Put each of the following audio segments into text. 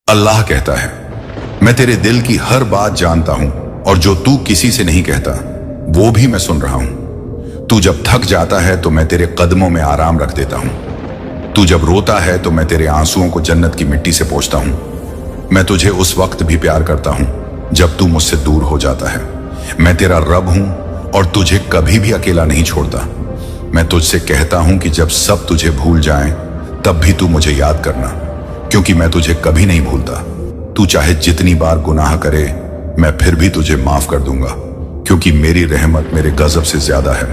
अल्लाह कहता है, मैं तेरे दिल की हर बात जानता हूं और जो तू किसी से नहीं कहता वो भी मैं सुन रहा हूं। तू जब थक जाता है तो मैं तेरे कदमों में आराम रख देता हूं। तू जब रोता है तो मैं तेरे आंसुओं को जन्नत की मिट्टी से पोंछता हूं। मैं तुझे उस वक्त भी प्यार करता हूं जब तू मुझसे दूर हो जाता है। मैं तेरा रब हूं और तुझे कभी भी अकेला नहीं छोड़ता। मैं तुझसे कहता हूं कि जब सब तुझे भूल जाएं तब भी तू मुझे याद करना, क्योंकि मैं तुझे कभी नहीं भूलता। तू चाहे जितनी बार गुनाह करे मैं फिर भी तुझे माफ कर दूंगा, क्योंकि मेरी रहमत मेरे गजब से ज्यादा है।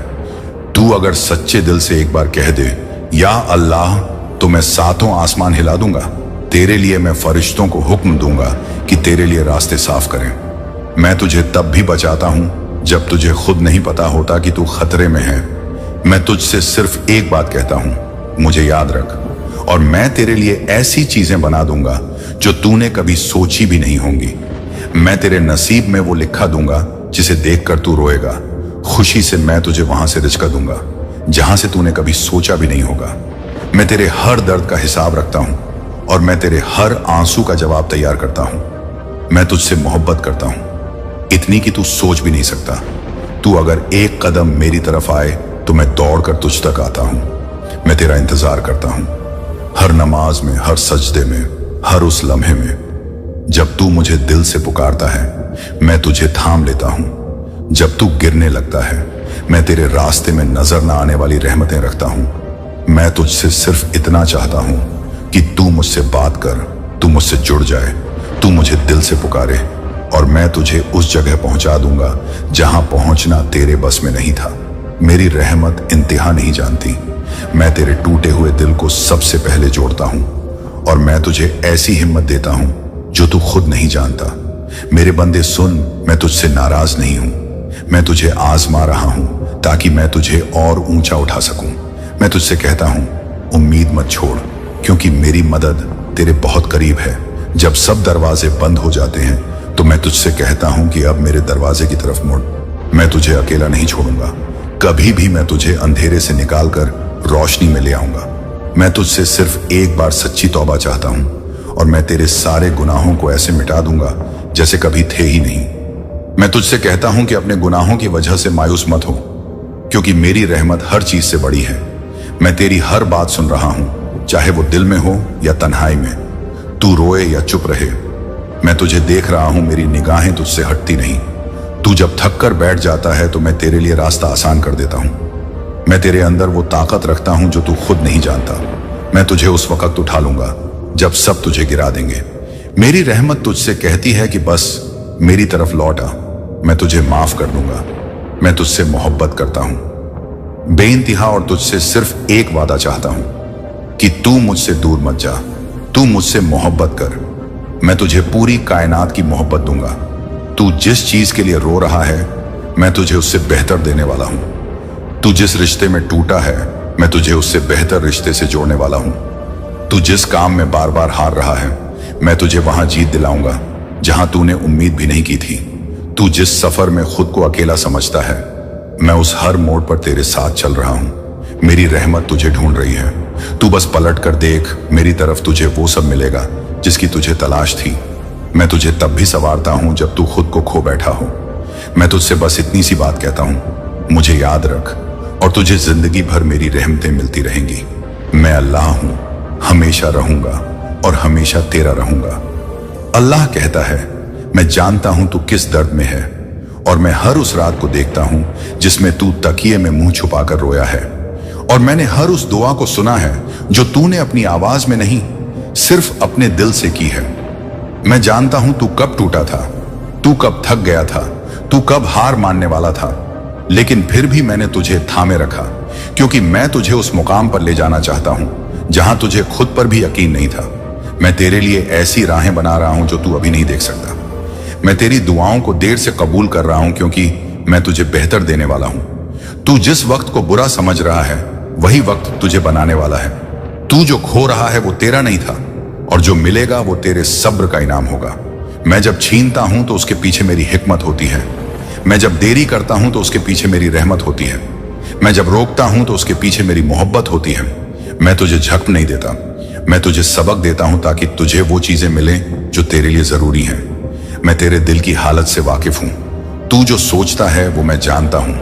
तू अगर सच्चे दिल से एक बार कह दे या अल्लाह, तो मैं सातों आसमान हिला दूंगा। तेरे लिए मैं फरिश्तों को हुक्म दूंगा कि तेरे लिए रास्ते साफ करें। मैं तुझे तब भी बचाता हूं जब तुझे खुद नहीं पता होता कि तू खतरे में है। मैं तुझसे सिर्फ एक बात कहता हूं, मुझे याद रख, और मैं तेरे लिए ऐसी चीजें बना दूंगा जो तूने कभी सोची भी नहीं होंगी। मैं तेरे नसीब में वो लिखा दूंगा जिसे देखकर तू रोएगा। खुशी से मैं तुझे वहां से रिझका दूंगा जहां से तूने कभी सोचा भी नहीं होगा। मैं तेरे हर दर्द का हिसाब रखता हूं और मैं तेरे हर आंसू का जवाब तैयार करता हूं। मैं तुझसे मोहब्बत करता हूं, इतनी कि तू सोच भी नहीं सकता। तू अगर एक कदम मेरी तरफ आए तो मैं दौड़कर तुझ तक आता हूं। मैं तेरा इंतजार करता हूं, हर नमाज में, हर सजदे में, हर उस लम्हे में। जब तू मुझे दिल से पुकारता है मैं तुझे थाम लेता हूं। जब तू गिरने लगता है मैं तेरे रास्ते में नजर न आने वाली रहमतें रखता हूं। मैं तुझसे सिर्फ इतना चाहता हूं कि तू मुझसे बात कर, तू मुझसे जुड़ जाए, तू मुझे दिल से पुकारे, और मैं तुझे उस जगह पहुंचा दूंगा जहां पहुंचना तेरे बस में नहीं था। मेरी रहमत इंतहा नहीं जानती। मैं तेरे टूटे हुए दिल को सबसे पहले जोड़ता हूं और मैं तुझे ऐसी हिम्मत देता हूं जो तू खुद नहीं जानता। मेरे बंदे सुन, मैं तुझसे नाराज नहीं हूं। मैं तुझे आजमा रहा हूं ताकि मैं तुझे और ऊंचा उठा सकूं। मैं तुझसे कहता हूं, उम्मीद मत छोड़, क्योंकि मेरी मदद तेरे बहुत करीब है। जब सब दरवाजे बंद हो जाते हैं तो मैं तुझसे कहता हूं कि अब मेरे दरवाजे की तरफ मुड़। मैं तुझे अकेला नहीं छोड़ूंगा। कभी भी मैं तुझे अंधेरे से निकालकर रोशनी में ले आऊंगा। मैं तुझसे सिर्फ एक बार सच्ची तौबा चाहता हूं और मैं तेरे सारे गुनाहों को ऐसे मिटा दूंगा जैसे कभी थे ही नहीं। मैं तुझसे कहता हूं कि अपने गुनाहों की वजह से मायूस मत हो, क्योंकि मेरी रहमत हर चीज से बड़ी है। मैं तेरी हर बात सुन रहा हूं, चाहे वो दिल में हो या तन्हाई में, तू रोए या चुप रहे। मैं तुझे देख रहा हूं, मेरी निगाहें तुझसे हटती नहीं। तू जब थक कर बैठ जाता है तो मैं तेरे लिए रास्ता आसान कर देता हूं। मैं तेरे अंदर वो ताकत रखता हूं जो तू खुद नहीं जानता। मैं तुझे उस वक्त उठा लूंगा जब सब तुझे गिरा देंगे। मेरी रहमत तुझसे कहती है कि बस मेरी तरफ लौट आ, मैं तुझे माफ कर दूंगा। मैं तुझसे मोहब्बत करता हूं बेइंतहा और तुझसे सिर्फ एक वादा चाहता हूं कि तू मुझसे दूर मत जा। तू मुझसे मोहब्बत कर, मैं तुझे पूरी कायनात की मोहब्बत दूंगा। तू जिस चीज के लिए रो रहा है मैं तुझे उससे बेहतर देने वाला हूं। तू जिस रिश्ते में टूटा है मैं तुझे उससे बेहतर रिश्ते से जोड़ने वाला हूं। तू जिस काम में बार बार हार रहा है मैं तुझे वहां जीत दिलाऊंगा जहां तूने उम्मीद भी नहीं की थी। तू जिस सफर में खुद को अकेला समझता है मैं उस हर मोड़ पर तेरे साथ चल रहा हूं। मेरी रहमत तुझे ढूंढ रही है। तू बस पलट कर देख, मेरी तरफ तुझे वो सब मिलेगा जिसकी तुझे तलाश थी। मैं तुझे तब भी संवारता हूं जब तू खुद को खो बैठा हो। मैं तुझसे बस इतनी सी बात कहता हूं, मुझे याद रख, और तुझे जिंदगी भर मेरी रहमतें मिलती रहेंगी। मैं अल्लाह हूं, हमेशा रहूंगा और हमेशा तेरा रहूंगा। अल्लाह कहता है, मैं जानता हूं तू किस दर्द में है और मैं हर उस रात को देखता हूं जिसमें तू तकिए में मुंह छुपाकर रोया है, और मैंने हर उस दुआ को सुना है जो तूने अपनी आवाज में नहीं सिर्फ अपने दिल से की है। मैं जानता हूं तू कब टूटा था, तू कब थक गया था, तू कब हार मानने वाला था, लेकिन फिर भी मैंने तुझे थामे रखा, क्योंकि मैं तुझे उस मुकाम पर ले जाना चाहता हूं जहां तुझे खुद पर भी यकीन नहीं था। मैं तेरे लिए ऐसी राहें बना रहा हूं जो तू अभी नहीं देख सकता। मैं तेरी दुआओं को देर से कबूल कर रहा हूं क्योंकि मैं तुझे बेहतर देने वाला हूं। तू जिस वक्त को बुरा समझ रहा है वही वक्त तुझे बनाने वाला है। तू जो खो रहा है वो तेरा नहीं था, और जो मिलेगा वो तेरे सब्र का इनाम होगा। मैं जब छीनता हूं तो उसके पीछे मेरी हिकमत होती है। मैं जब देरी करता हूं तो उसके पीछे मेरी रहमत होती है। मैं जब रोकता हूं तो उसके पीछे मेरी मोहब्बत होती है। मैं तुझे झक नहीं देता, मैं तुझे सबक देता हूं ताकि तुझे वो चीजें मिलें जो तेरे लिए जरूरी हैं। मैं तेरे दिल की हालत से वाकिफ हूं। तू जो सोचता है वो मैं जानता हूं।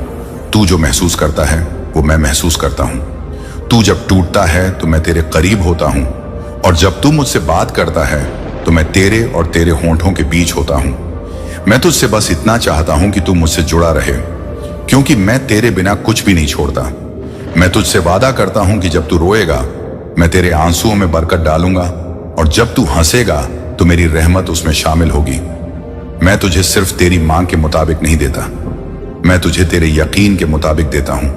तू जो महसूस करता है वो मैं महसूस करता हूं। तू जब टूटता है तो मैं तेरे करीब होता हूं, और जब तू मुझसे बात करता है तो मैं तेरे और तेरे होंठों के बीच होता हूं। मैं तुझसे बस इतना चाहता हूं कि तू मुझसे जुड़ा रहे, क्योंकि मैं तेरे बिना कुछ भी नहीं छोड़ता। मैं तुझसे वादा करता हूं कि जब तू रोएगा मैं तेरे आंसुओं में बरकत डालूंगा, और जब तू हंसेगा तो मेरी रहमत उसमें शामिल होगी। मैं तुझे सिर्फ तेरी मांग के मुताबिक नहीं देता, मैं तुझे तेरे यकीन के मुताबिक देता हूं।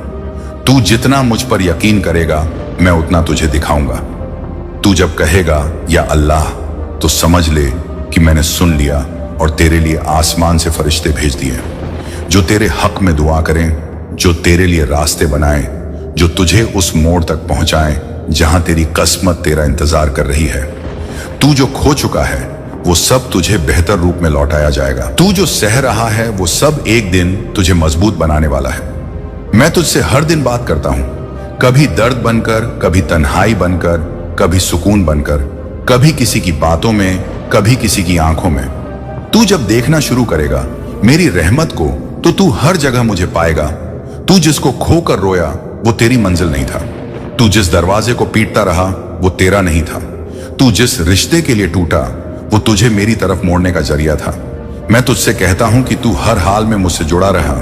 तू जितना मुझ पर यकीन करेगा मैं उतना तुझे दिखाऊंगा। तू जब कहेगा या अल्लाह, तो समझ ले कि मैंने सुन लिया और तेरे लिए आसमान से फरिश्ते भेज दिए जो तेरे हक में दुआ करें, जो तेरे लिए रास्ते बनाएं, जो तुझे उस मोड़ तक पहुंचाएं जहां तेरी किस्मत तेरा इंतजार कर रही है। तू जो खो चुका है वो सब तुझे बेहतर रूप में लौटाया जाएगा। तू जो सह रहा है वो सब एक दिन तुझे मजबूत बनाने वाला है। मैं तुझसे हर दिन बात करता हूं, कभी दर्द बनकर, कभी तन्हाई बनकर, कभी सुकून बनकर, कभी किसी की बातों में, कभी किसी की आंखों में। तू जब देखना शुरू करेगा मेरी रहमत को तो तू हर जगह मुझे पाएगा। तू जिसको खोकर रोया वो तेरी मंजिल नहीं था। तू जिस दरवाजे को पीटता रहा वो तेरा नहीं था। तू जिस रिश्ते के लिए टूटा वो तुझे मेरी तरफ मोड़ने का जरिया था। मैं तुझसे कहता हूं कि तू हर हाल में मुझसे जुड़ा रहा,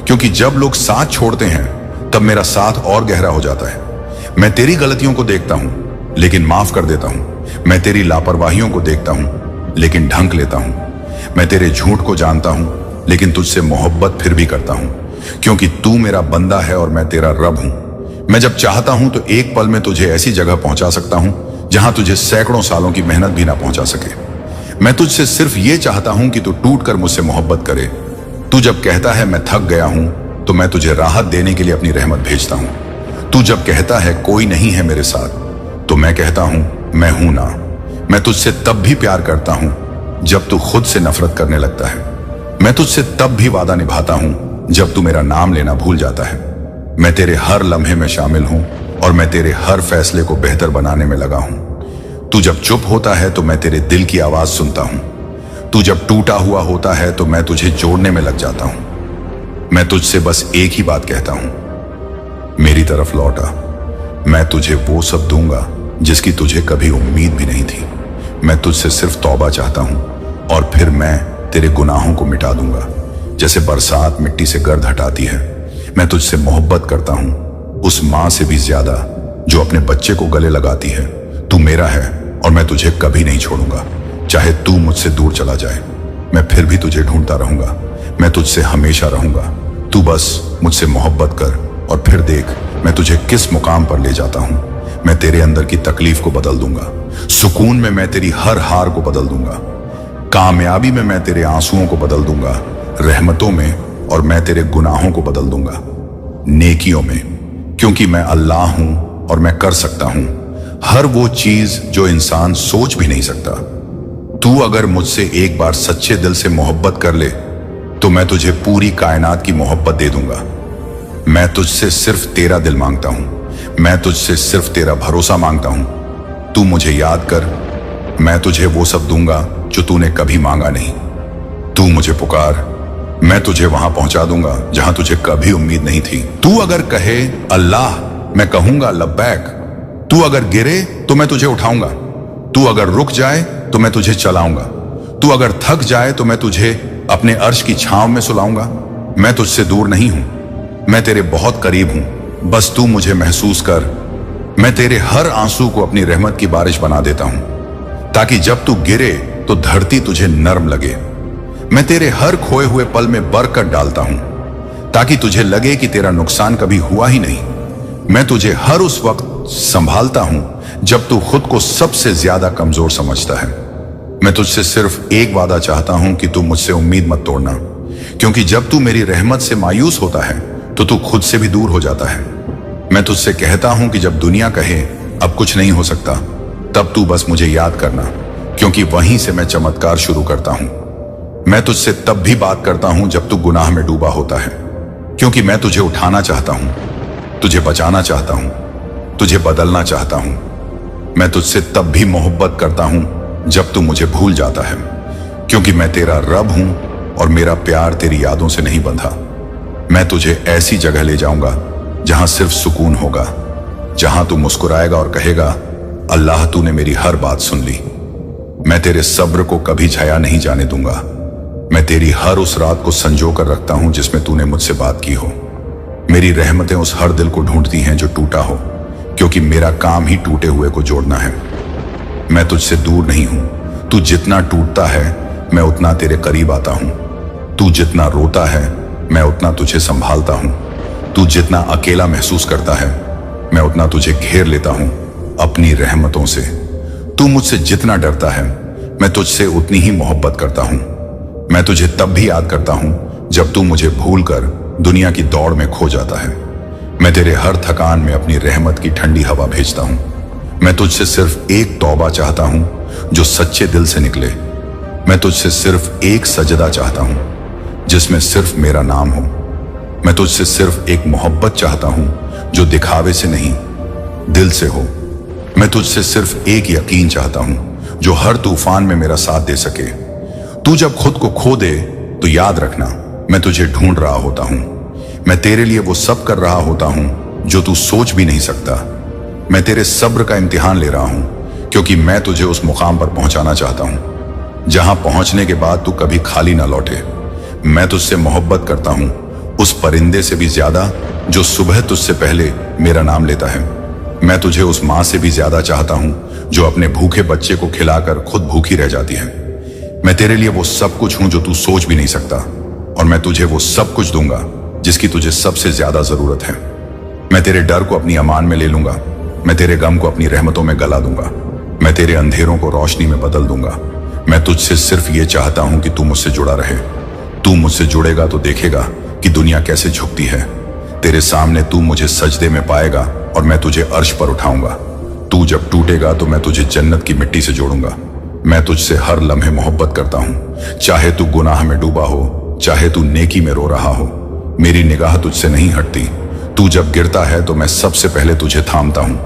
क्योंकि जब लोग साथ छोड़ते हैं तब मेरा साथ और गहरा हो जाता है। मैं तेरी गलतियों को देखता हूं लेकिन माफ कर देता हूं। मैं तेरी लापरवाहियों को देखता हूं लेकिन ढंक लेता हूं। मैं तेरे झूठ को जानता हूं लेकिन तुझसे मोहब्बत फिर भी करता हूं, क्योंकि तू मेरा बंदा है और मैं तेरा रब हूं। मैं जब चाहता हूं तो एक पल में तुझे ऐसी जगह पहुंचा सकता हूं जहां तुझे सैकड़ों सालों की मेहनत भी ना पहुंचा सके। मैं तुझसे सिर्फ ये चाहता हूं कि तू टूट कर मुझसे मोहब्बत करे। तू जब कहता है मैं थक गया हूं तो मैं तुझे राहत देने के लिए अपनी रहमत भेजता हूं। तू जब कहता है कोई नहीं है मेरे साथ, तो मैं कहता हूं मैं हूं ना। मैं तुझसे तब भी प्यार करता हूं जब तू खुद से नफरत करने लगता है। मैं तुझसे तब भी वादा निभाता हूं जब तू मेरा नाम लेना भूल जाता है। मैं तेरे हर लम्हे में शामिल हूं और मैं तेरे हर फैसले को बेहतर बनाने में लगा हूं। तू जब चुप होता है तो मैं तेरे दिल की आवाज सुनता हूं। तू जब टूटा हुआ होता है तो मैं तुझे जोड़ने में लग जाता हूं। मैं तुझसे बस एक ही बात कहता हूं, मेरी तरफ लौटा। मैं तुझे वो सब दूंगा जिसकी तुझे कभी उम्मीद भी नहीं थी। मैं तुझसे सिर्फ तौबा चाहता हूं और फिर मैं तेरे गुनाहों को मिटा दूंगा, जैसे बरसात मिट्टी से गर्द हटाती है। मैं तुझसे मोहब्बत करता हूं, उस मां से भी ज्यादा जो अपने बच्चे को गले लगाती है। तू मेरा है और मैं तुझे कभी नहीं छोड़ूंगा। चाहे तू मुझसे दूर चला जाए, मैं फिर भी तुझे ढूंढता रहूंगा। मैं तुझसे हमेशा रहूंगा। तू बस मुझसे मोहब्बत कर और फिर देख मैं तुझे किस मुकाम पर ले जाता हूं। मैं तेरे अंदर की तकलीफ को बदल दूंगा। सुकून में मैं तेरी हर हार को बदल दूंगा। कामयाबी में मैं तेरे आंसुओं को बदल दूंगा। रहमतों में और मैं तेरे गुनाहों को बदल दूंगा नेकियों में, क्योंकि मैं अल्लाह हूं और मैं कर सकता हूं हर वो चीज जो इंसान सोच भी नहीं सकता। तू अगर मुझसे एक बार सच्चे दिल से मोहब्बत कर ले तो मैं तुझे पूरी कायनात की मोहब्बत दे दूंगा। मैं तुझसे सिर्फ तेरा दिल मांगता हूं। मैं तुझसे सिर्फ तेरा भरोसा मांगता हूं। तू मुझे याद कर, मैं तुझे वो सब दूंगा जो तूने कभी मांगा नहीं। तू मुझे पुकार, मैं तुझे वहां पहुंचा दूंगा जहां तुझे कभी उम्मीद नहीं थी। तू अगर कहे अल्लाह, मैं कहूंगा लब्बैक। तू अगर गिरे तो मैं तुझे उठाऊंगा। तू अगर रुक जाए तो मैं तुझे चलाऊंगा। तू अगर थक जाए तो मैं तुझे अपने अर्श की छांव में सुलाऊंगा। मैं तुझसे दूर नहीं हूं, मैं तेरे बहुत करीब हूं। बस तू मुझे महसूस कर। मैं तेरे हर आंसू को अपनी रहमत की बारिश बना देता हूं, ताकि जब तू गिरे तो धरती तुझे नर्म लगे। मैं तेरे हर खोए हुए पल में बरकत डालता हूं, ताकि तुझे लगे कि तेरा नुकसान कभी हुआ ही नहीं। मैं तुझे हर उस वक्त संभालता हूं जब तू खुद को सबसे ज्यादा कमजोर समझता है। मैं तुझसे सिर्फ एक वादा चाहता हूं कि तू मुझसे उम्मीद मत तोड़ना, क्योंकि जब तू मेरी रहमत से मायूस होता है तो तू खुद से भी दूर हो जाता है। मैं तुझसे कहता हूं कि जब दुनिया कहे अब कुछ नहीं हो सकता, तब तू बस मुझे याद करना, क्योंकि वहीं से मैं चमत्कार शुरू करता हूं। मैं तुझसे तब भी बात करता हूं जब तू गुनाह में डूबा होता है, क्योंकि मैं तुझे उठाना चाहता हूं, तुझे बचाना चाहता हूं, तुझे बदलना चाहता हूं। मैं तुझसे तब भी मोहब्बत करता हूं जब तू मुझे भूल जाता है, क्योंकि मैं तेरा रब हूं और मेरा प्यार तेरी यादों से नहीं बंधा। मैं तुझे ऐसी जगह ले जाऊंगा जहां सिर्फ सुकून होगा, जहां तू मुस्कुराएगा और कहेगा, अल्लाह तूने मेरी हर बात सुन ली। मैं तेरे सब्र को कभी छाया नहीं जाने दूंगा। मैं तेरी हर उस रात को संजो कर रखता हूं जिसमें तूने मुझसे बात की हो। मेरी रहमतें उस हर दिल को ढूंढती हैं जो टूटा हो, क्योंकि मेरा काम ही टूटे हुए को जोड़ना है। मैं तुझसे दूर नहीं हूं। तू जितना टूटता है मैं उतना तेरे करीब आता हूं। तू जितना रोता है मैं उतना तुझे संभालता हूं। तू जितना अकेला महसूस करता है मैं उतना तुझे घेर लेता हूं अपनी रहमतों से। तू मुझसे जितना डरता है मैं तुझसे उतनी ही मोहब्बत करता हूं। मैं तुझे तब भी याद करता हूं जब तू मुझे भूलकर दुनिया की दौड़ में खो जाता है। मैं तेरे हर थकान में अपनी रहमत की ठंडी हवा भेजता हूं। मैं तुझसे सिर्फ एक तौबा चाहता हूं जो सच्चे दिल से निकले। मैं तुझसे सिर्फ एक सजदा चाहता हूं जिसमें सिर्फ मेरा नाम हो। मैं तुझसे सिर्फ एक मोहब्बत चाहता हूं जो दिखावे से नहीं, दिल से हो। मैं तुझसे सिर्फ एक यकीन चाहता हूं जो हर तूफान में मेरा साथ दे सके। तू जब खुद को खो दे तो याद रखना, मैं तुझे ढूंढ रहा होता हूं। मैं तेरे लिए वो सब कर रहा होता हूं जो तू सोच भी नहीं सकता। मैं तेरे सब्र का इम्तिहान ले रहा हूं, क्योंकि मैं तुझे उस मुकाम पर पहुंचाना चाहता हूं जहां पहुंचने के बाद तू कभी खाली ना लौटे। मैं तुझसे मोहब्बत करता हूं उस परिंदे से भी ज्यादा जो सुबह तुझसे पहले मेरा नाम लेता है। मैं तुझे उस मां से भी ज्यादा चाहता हूं जो अपने भूखे बच्चे को खिलाकर खुद भूखी रह जाती है। मैं तेरे लिए वो सब कुछ हूं जो तू सोच भी नहीं सकता, और मैं तुझे वो सब कुछ दूंगा जिसकी तुझे सबसे ज्यादा जरूरत है। मैं तेरे डर को अपनी अमान में ले लूंगा। मैं तेरे गम को अपनी रहमतों में गला दूंगा। मैं तेरे अंधेरों को रोशनी में बदल दूंगा। मैं तुझसे सिर्फ ये चाहता हूं कि तू मुझसे जुड़ा रहे। तू मुझसे जुड़ेगा तो देखेगा कि दुनिया कैसे झुकती है। तेरे सामने तू मुझे सजदे में पाएगा और मैं तुझे अर्श पर उठाऊंगा। तू जब टूटेगा तो मैं तुझे जन्नत की मिट्टी से जोड़ूंगा। मैं तुझसे हर लम्हे मोहब्बत करता हूं, चाहे तू गुनाह में डूबा हो, चाहे तू नेकी में रो रहा हो। मेरी निगाह तुझसे नहीं हटती। तू जब गिरता है तो मैं सबसे पहले तुझे थामता हूं।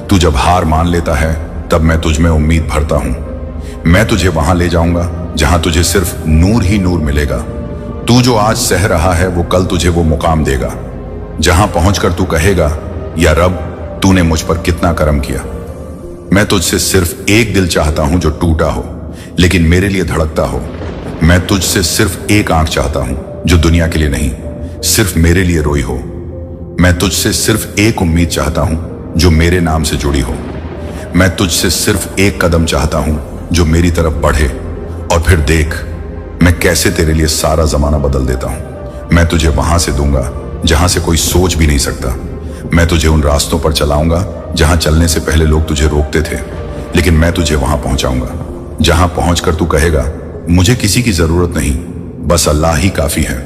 तू जब हार मान लेता है तब मैं तुझ में उम्मीद भरता हूं। मैं तुझे वहां ले जाऊंगा जहां तुझे सिर्फ नूर ही नूर मिलेगा। तू जो आज सह रहा है वो कल तुझे वो मुकाम देगा जहां पहुंचकर तू कहेगा, या रब तूने मुझ पर कितना करम किया। मैं तुझसे सिर्फ एक दिल चाहता हूं जो टूटा हो लेकिन मेरे लिए धड़कता हो। मैं तुझसे सिर्फ एक आंख चाहता हूं जो दुनिया के लिए नहीं, सिर्फ मेरे लिए रोई हो। मैं तुझसे सिर्फ एक उम्मीद चाहता हूं जो मेरे नाम से जुड़ी हो। मैं तुझसे सिर्फ एक कदम चाहता हूं जो मेरी तरफ बढ़े, और फिर देख मैं कैसे तेरे लिए सारा जमाना बदल देता हूं। मैं तुझे वहां से दूंगा जहां से कोई सोच भी नहीं सकता। मैं तुझे उन रास्तों पर चलाऊंगा जहां चलने से पहले लोग तुझे रोकते थे, लेकिन मैं तुझे वहां पहुंचाऊंगा जहां पहुंचकर तू कहेगा, मुझे किसी की जरूरत नहीं, बस अल्लाह ही काफी है।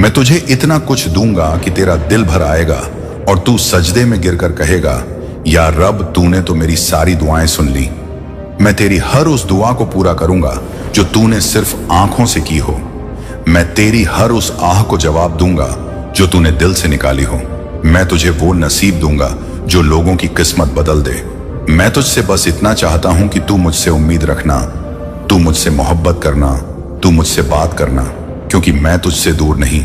मैं तुझे इतना कुछ दूंगा कि तेरा दिल भर आएगा और तू सजदे में गिरकर कहेगा, या रब तूने तो मेरी सारी दुआएं सुन ली। मैं तेरी हर उस दुआ को पूरा करूंगा जो तूने सिर्फ आंखों से की हो। मैं तेरी हर उस आह को जवाब दूंगा जो तूने दिल से निकाली हो। मैं तुझे वो नसीब दूंगा जो लोगों की किस्मत बदल दे। मैं तुझसे बस इतना चाहता हूं कि तू मुझसे उम्मीद रखना, तू मुझसे मोहब्बत करना, तू मुझसे बात करना, क्योंकि मैं तुझसे दूर नहीं।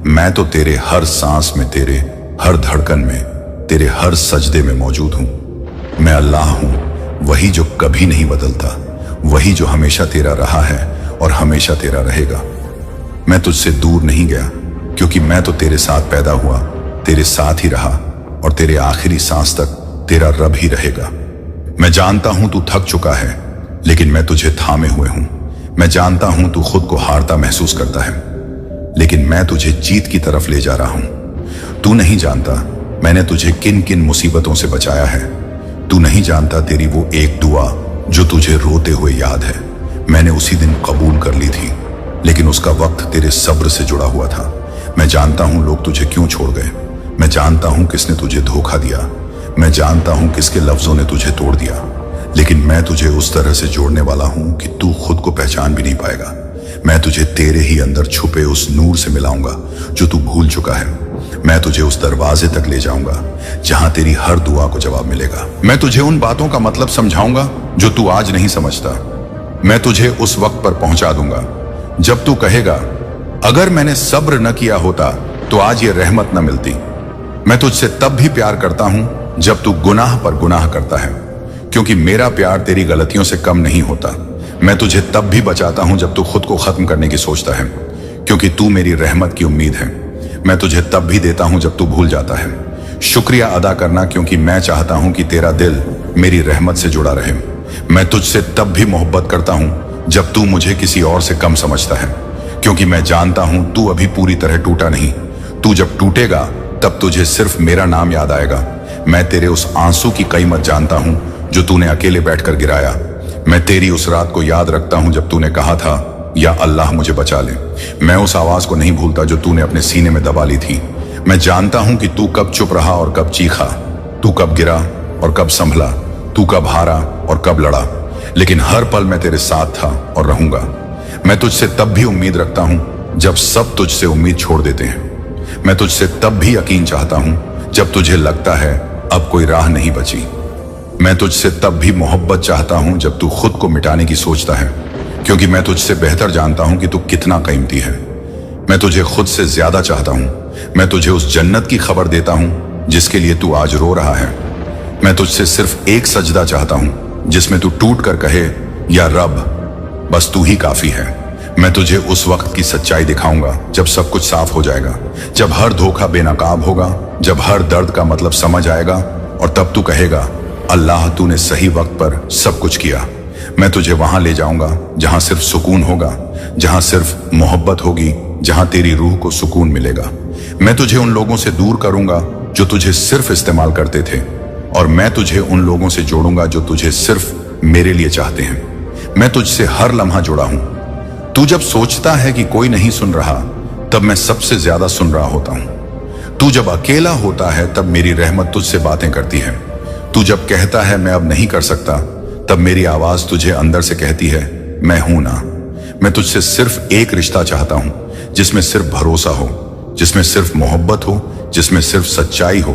मैं तो तेरे हर सांस में, तेरे हर धड़कन में, तेरे हर सजदे में मौजूद हूं। मैं अल्लाह हूं, वही जो कभी नहीं बदलता, वही जो हमेशा तेरा रहा है और हमेशा तेरा रहेगा। मैं तुझसे दूर नहीं गया, क्योंकि मैं तो तेरे साथ पैदा हुआ, तेरे साथ ही रहा और तेरे आखिरी सांस तक तेरा रब ही रहेगा। मैं जानता हूं तू थक चुका है, लेकिन मैं तुझे थामे हुए हूं। मैं जानता हूं तू खुद को हारता महसूस करता है, लेकिन मैं तुझे जीत की तरफ ले जा रहा हूं। तू नहीं जानता मैंने तुझे किन किन मुसीबतों से बचाया है। तू नहीं जानता तेरी वो एक दुआ जो तुझे रोते हुए याद है, मैंने उसी दिन कबूल कर ली थी, लेकिन उसका वक्त तेरे सब्र से जुड़ा हुआ था। मैं जानता हूं लोग तुझे क्यों छोड़ गए। मैं जानता हूं किसने तुझे धोखा दिया। मैं जानता हूं किसके लफ्जों ने तुझे तोड़ दिया, लेकिन मैं तुझे उस तरह से जोड़ने वाला हूं कि तू खुद को पहचान भी नहीं पाएगा। मैं तुझे तेरे ही अंदर छुपे उस नूर से मिलाऊंगा जो तू भूल चुका है। मैं तुझे उस दरवाजे तक ले जाऊंगा जहां तेरी हर दुआ को जवाब मिलेगा। मैं तुझे उन बातों का मतलब समझाऊंगा जो तू आज नहीं समझता। मैं तुझे उस वक्त पर पहुंचा दूंगा जब तू कहेगा, अगर मैंने सब्र न किया होता तो आज ये रहमत न मिलती। मैं तुझसे तब भी प्यार करता हूं जब तू गुनाह पर गुनाह करता है, क्योंकि मेरा प्यार तेरी गलतियों से कम नहीं होता। मैं तुझे तब भी बचाता हूं जब तू खुद को खत्म करने की सोचता है, क्योंकि तू मेरी रहमत की उम्मीद है। मैं तुझे तब भी देता हूं जब तू भूल जाता है। शुक्रिया अदा करना, क्योंकि मैं चाहता हूं कि तेरा दिल मेरी रहमत से जुड़ा रहे। मैं तुझसे तब भी मोहब्बत करता हूं जब तू मुझे किसी और से कम समझता है, क्योंकि मैं जानता हूं तू अभी पूरी तरह टूटा नहीं। तू जब टूटेगा तब तुझे सिर्फ मेरा नाम याद आएगा। मैं तेरे उस आंसू की कीमत जानता हूं जो तूने अकेले बैठकर गिराया। मैं तेरी उस रात को याद रखता हूं जब तूने कहा था, या अल्लाह मुझे बचा ले। मैं उस आवाज को नहीं भूलता जो तूने अपने सीने में दबा ली थी। मैं जानता हूं कि तू कब चुप रहा और कब चीखा, तू कब गिरा और कब संभला, तू कब हारा और कब लड़ा, लेकिन हर पल मैं तेरे साथ था और रहूंगा। मैं तुझसे तब भी उम्मीद रखता हूं जब सब तुझसे उम्मीद छोड़ देते हैं। मैं तुझसे तब भी यकीन चाहता हूं जब तुझे लगता है अब कोई राह नहीं बची। मैं तुझसे तब भी मोहब्बत चाहता हूं जब तू खुद को मिटाने की सोचता है, क्योंकि मैं तुझसे बेहतर जानता हूं कि तू कितना कीमती है। मैं तुझे खुद से ज्यादा चाहता हूं। मैं तुझे उस जन्नत की खबर देता हूं जिसके लिए तू आज रो रहा है। मैं तुझसे सिर्फ एक सजदा चाहता हूं जिसमें तू टूट कर कहे, या रब बस तू ही काफी है। मैं तुझे उस वक्त की सच्चाई दिखाऊंगा जब सब कुछ साफ हो जाएगा, जब हर धोखा बेनकाब होगा, जब हर दर्द का मतलब समझ आएगा, और तब तू कहेगा, अल्लाह तूने सही वक्त पर सब कुछ किया। मैं तुझे वहां ले जाऊंगा जहां सिर्फ सुकून होगा, जहां सिर्फ मोहब्बत होगी, जहां तेरी रूह को सुकून मिलेगा। मैं तुझे उन लोगों से दूर करूंगा जो तुझे सिर्फ इस्तेमाल करते थे, और मैं तुझे उन लोगों से जोड़ूंगा जो तुझे सिर्फ मेरे लिए चाहते हैं। मैं तुझसे हर लम्हा जुड़ा हूं। तू जब सोचता है कि कोई नहीं सुन रहा, तब मैं सबसे ज्यादा सुन रहा होता हूं। तू जब अकेला होता है तब मेरी रहमत तुझसे बातें करती है। तू जब कहता है मैं अब नहीं कर सकता, तब मेरी आवाज तुझे अंदर से कहती है, मैं हूं ना। मैं तुझसे सिर्फ एक रिश्ता चाहता हूं जिसमें सिर्फ भरोसा हो, जिसमें सिर्फ मोहब्बत हो, जिसमें सिर्फ सच्चाई हो।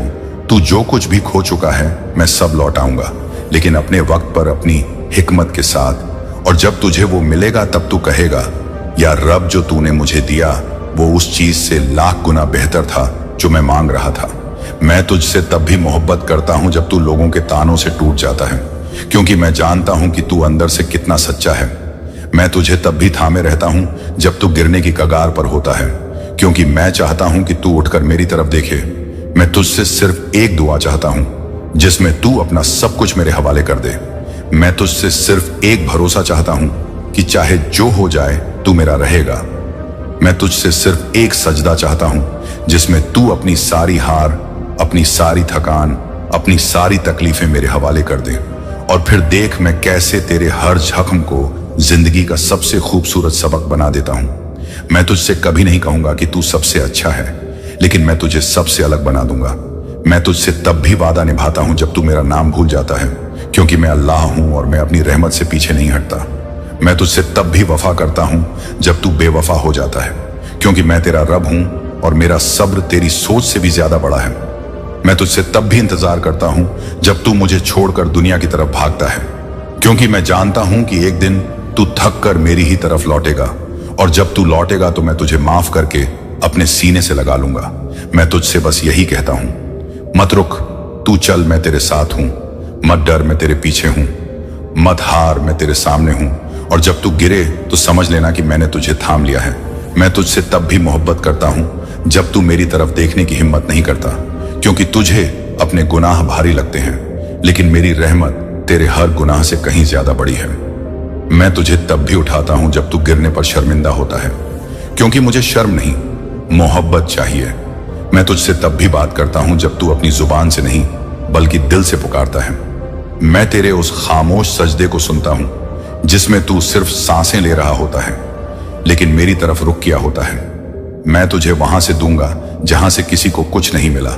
तू जो कुछ भी खो चुका है मैं सब लौटाऊंगा, लेकिन अपने वक्त पर, अपनी हिकमत के साथ। और जब तुझे वो मिलेगा तब तू कहेगा, या रब जो तूने मुझे दिया वो उस चीज से लाख गुना बेहतर था जो मैं मांग रहा था। मैं तुझसे तब भी मोहब्बत करता हूं जब तू लोगों के तानों से टूट जाता है, क्योंकि मैं जानता हूं कि तू अंदर से कितना सच्चा है। मैं तुझे तब भी थामे रहता हूं जब तू गिरने की कगार पर होता है, क्योंकि मैं चाहता हूं कि तू उठकर मेरी तरफ देखे। मैं तुझसे सिर्फ एक दुआ चाहता हूं जिसमें तू अपना सब कुछ मेरे हवाले कर दे। मैं तुझसे सिर्फ एक भरोसा चाहता हूं कि चाहे जो हो जाए तू मेरा रहेगा। मैं तुझसे सिर्फ एक सजदा चाहता हूं जिसमें तू अपनी सारी हार, अपनी सारी थकान, अपनी सारी तकलीफें मेरे हवाले कर दे, और फिर देख मैं कैसे तेरे हर जख्म को जिंदगी का सबसे खूबसूरत सबक बना देता हूं। मैं तुझसे कभी नहीं कहूंगा कि तू सबसे अच्छा है, लेकिन मैं तुझे सबसे अलग बना दूंगा। मैं तुझसे तब भी वादा निभाता हूं जब तू मेरा नाम भूल जाता है, क्योंकि मैं अल्लाह हूं और मैं अपनी रहमत से पीछे नहीं हटता। मैं तुझसे तब भी वफा करता हूं जब तू बेवफा हो जाता है, क्योंकि मैं तेरा रब हूं और मेरा सब्र तेरी सोच से भी ज्यादा बड़ा है। मैं तुझसे तब भी इंतजार करता हूं जब तू मुझे छोड़कर दुनिया की तरफ भागता है, क्योंकि मैं जानता हूं कि एक दिन तू थक कर मेरी ही तरफ लौटेगा, और जब तू लौटेगा तो मैं तुझे माफ करके अपने सीने से लगा लूंगा। मैं तुझसे बस यही कहता हूं, मत रुक, तू चल, मैं तेरे साथ हूं। मत डर, मैं तेरे पीछे हूं। मत हार, मैं तेरे सामने हूं। और जब तू गिरे तो समझ लेना कि मैंने तुझे थाम लिया है। मैं तुझसे तब भी मोहब्बत करता हूं जब तू मेरी तरफ देखने की हिम्मत नहीं करता, क्योंकि तुझे अपने गुनाह भारी लगते हैं, लेकिन मेरी रहमत तेरे हर गुनाह से कहीं ज्यादा बड़ी है। मैं तुझे तब भी उठाता हूं जब तू गिरने पर शर्मिंदा होता है, क्योंकि मुझे शर्म नहीं, मोहब्बत चाहिए। मैं तुझसे तब भी बात करता हूं जब तू अपनी जुबान से नहीं बल्कि दिल से पुकारता है। मैं तेरे उस खामोश सजदे को सुनता हूं जिसमें तू सिर्फ सांसें ले रहा होता है, लेकिन मेरी तरफ रुक किया होता है। मैं तुझे वहां से दूंगा जहां से किसी को कुछ नहीं मिला।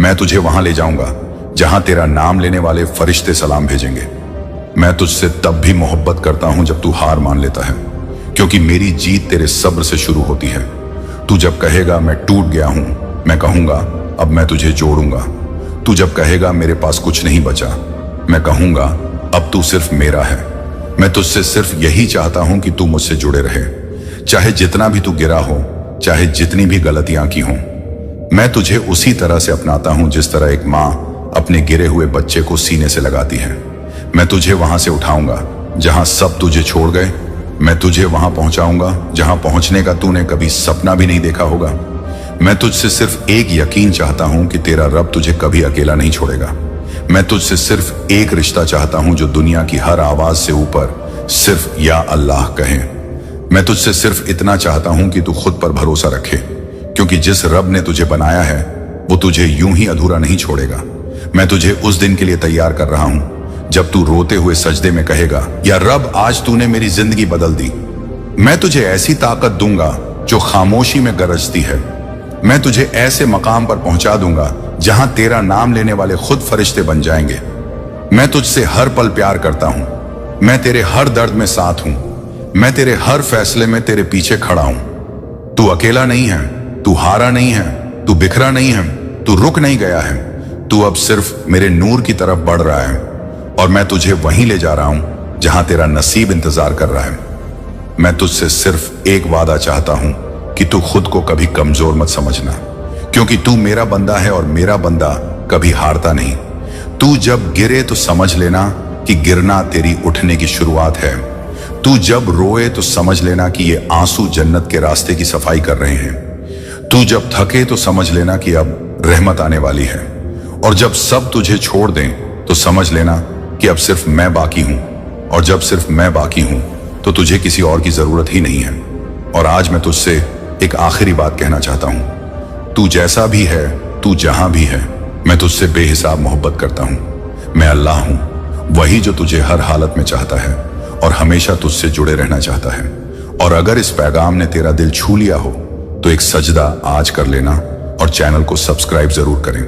मैं तुझे वहां ले जाऊंगा जहां तेरा नाम लेने वाले फरिश्ते सलाम भेजेंगे। मैं तुझसे तब भी मोहब्बत करता हूं जब तू हार मान लेता है, क्योंकि मेरी जीत तेरे सब्र से शुरू होती है। तू जब कहेगा मैं टूट गया हूं, मैं कहूंगा अब मैं तुझे जोड़ूंगा। तू जब कहेगा मेरे पास कुछ नहीं बचा, मैं कहूंगा अब तू सिर्फ मेरा है। मैं तुझसे सिर्फ यही चाहता हूं कि तू मुझसे जुड़े रहे, चाहे जितना भी तू गिरा हो, चाहे जितनी भी गलतियां की हों। मैं तुझे उसी तरह से अपनाता हूं जिस तरह एक माँ अपने गिरे हुए बच्चे को सीने से लगाती है। मैं तुझे वहां से उठाऊंगा जहां सब तुझे छोड़ गए। मैं तुझे वहां पहुंचाऊंगा जहां पहुंचने का तूने कभी सपना भी नहीं देखा होगा। मैं तुझसे सिर्फ एक यकीन चाहता हूं कि तेरा रब तुझे कभी अकेला नहीं छोड़ेगा। मैं तुझसे सिर्फ एक रिश्ता चाहता हूं जो दुनिया की हर आवाज से ऊपर सिर्फ या अल्लाह कहे। मैं तुझसे सिर्फ इतना चाहता हूं कि तू खुद पर भरोसा रखे, क्योंकि जिस रब ने तुझे बनाया है वो तुझे यूं ही अधूरा नहीं छोड़ेगा। मैं तुझे उस दिन के लिए तैयार कर रहा हूं जब तू रोते हुए सजदे में कहेगा, या रब आज तूने मेरी जिंदगी बदल दी। मैं तुझे ऐसी ताकत दूंगा जो खामोशी में गरजती है। मैं तुझे ऐसे मकाम पर पहुंचा दूंगा जहां तेरा नाम लेने वाले खुद फरिश्ते बन जाएंगे। मैं तुझसे हर पल प्यार करता हूं। मैं तेरे हर दर्द में साथ हूं। मैं तेरे हर फैसले में तेरे पीछे खड़ा हूं। तू अकेला नहीं है, तू हारा नहीं है, तू बिखरा नहीं है, तू रुक नहीं गया है। तू अब सिर्फ मेरे नूर की तरफ बढ़ रहा है और मैं तुझे वहीं ले जा रहा हूं जहां तेरा नसीब इंतजार कर रहा है। मैं तुझसे सिर्फ एक वादा चाहता हूं कि तू खुद को कभी कमजोर मत समझना, क्योंकि तू मेरा बंदा है और मेरा बंदा कभी हारता नहीं। तू जब गिरे तो समझ लेना कि गिरना तेरी उठने की शुरुआत है। तू जब रोए तो समझ लेना कि ये आंसू जन्नत के रास्ते की सफाई कर रहे हैं। तू जब थके तो समझ लेना कि अब रहमत आने वाली है। और जब सब तुझे छोड़ दें तो समझ लेना कि अब सिर्फ मैं बाकी हूं, और जब सिर्फ मैं बाकी हूं तो तुझे किसी और की जरूरत ही नहीं है। और आज मैं तुझसे एक आखिरी बात कहना चाहता हूं। तू जैसा भी है, तू जहां भी है, मैं तुझसे बेहिसाब मोहब्बत करता हूं। मैं अल्लाह हूं, वही जो तुझे हर हालत में चाहता है और हमेशा तुझसे जुड़े रहना चाहता है। और अगर इस पैगाम ने तेरा दिल छू लिया हो तो एक सजदा आज कर लेना और चैनल को सब्सक्राइब जरूर करें।